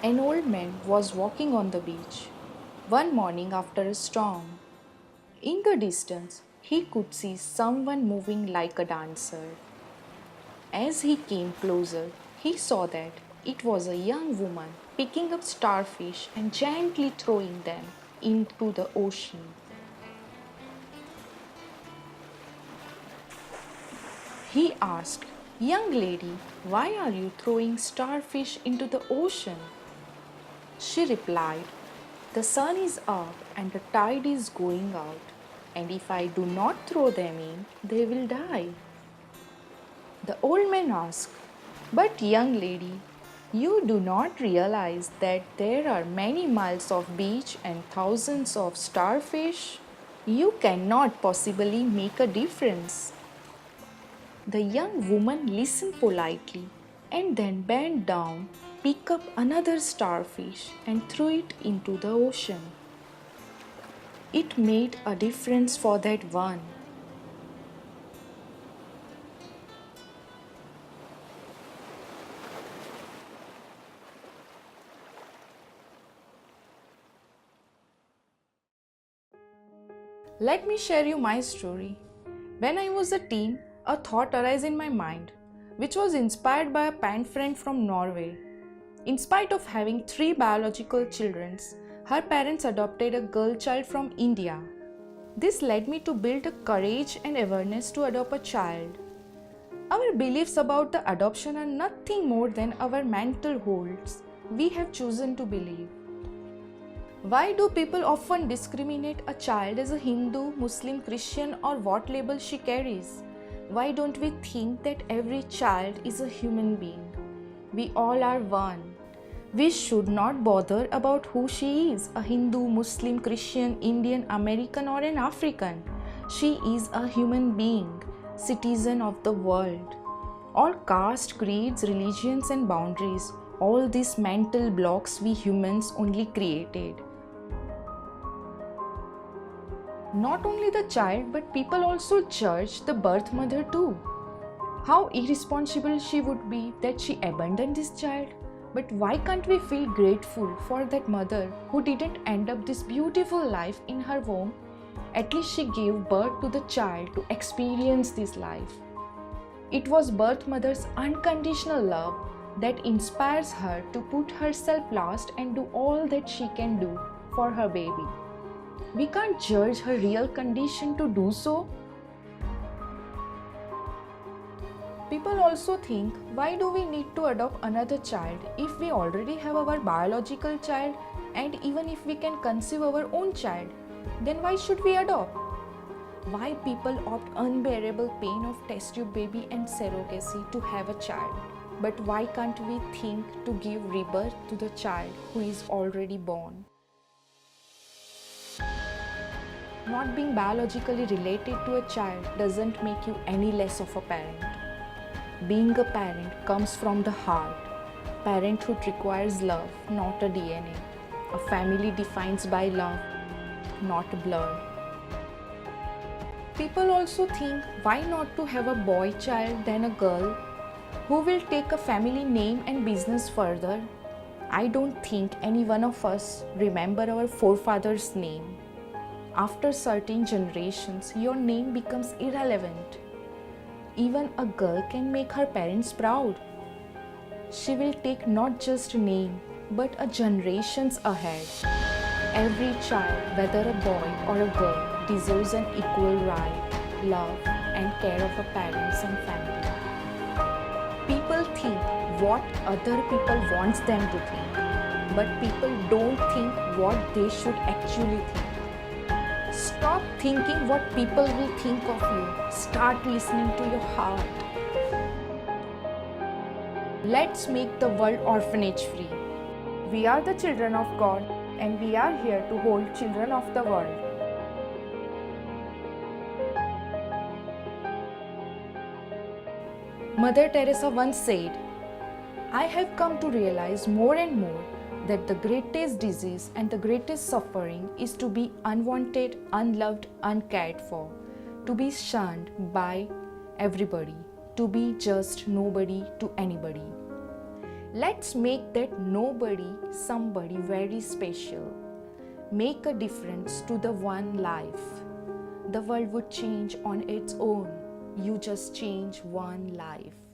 An old man was walking on the beach one morning after a storm. In the distance, he could see someone moving like a dancer. As he came closer, he saw that it was a young woman picking up starfish and gently throwing them into the ocean. He asked, "Young lady, why are you throwing starfish into the ocean?" She replied, "The sun is up and the tide is going out, and if I do not throw them in, they will die." The old man asked, "But young lady, you do not realize that there are many miles of beach and thousands of starfish? You cannot possibly make a difference." The young woman listened politely and then bent down, picked up another starfish, and threw it into the ocean. It made a difference for that one. Let me share you my story. When I was a teen, a thought arose in my mind, which was inspired by a parent friend from Norway. In spite of having three biological children, her parents adopted a girl child from India. This led me to build a courage and awareness to adopt a child. Our beliefs about the adoption are nothing more than our mental holds we have chosen to believe. Why do people often discriminate a child as a Hindu, Muslim, Christian, or what label she carries? Why don't we think that every child is a human being? We all are one. We should not bother about who she is, a Hindu, Muslim, Christian, Indian, American, or an African. She is a human being, citizen of the world. All caste, creeds, religions, and boundaries, all these mental blocks we humans only created. Not only the child, but people also judge the birth mother too. How irresponsible she would be that she abandoned this child. But why can't we feel grateful for that mother who didn't end up this beautiful life in her womb? At least she gave birth to the child to experience this life. It was birth mother's unconditional love that inspires her to put herself last and do all that she can do for her baby. We can't judge her real condition to do so. People also think, why do we need to adopt another child if we already have our biological child, and even if we can conceive our own child, then why should we adopt? Why people opt unbearable pain of test tube baby and surrogacy to have a child? But why can't we think to give rebirth to the child who is already born? Not being biologically related to a child doesn't make you any less of a parent. Being a parent comes from the heart. Parenthood requires love, not a DNA. A family defines by love, not blood. People also think, why not to have a boy child than a girl? Who will take a family name and business further? I don't think any one of us remember our forefathers' name. After certain generations, your name becomes irrelevant. Even a girl can make her parents proud. She will take not just a name, but a generations ahead. Every child, whether a boy or a girl, deserves an equal right, love, and care of a parents and family. People think what other people wants them to think, but people don't think what they should actually think. Stop thinking what people will think of you. Start listening to your heart. Let's make the world orphanage free. We are the children of God, and we are here to hold children of the world. Mother Teresa once said, "I have come to realize more and more that the greatest disease and the greatest suffering is to be unwanted, unloved, uncared for, to be shunned by everybody, to be just nobody to anybody." Let's make that nobody somebody very special. Make a difference to the one life. The world would change on its own. You just change one life.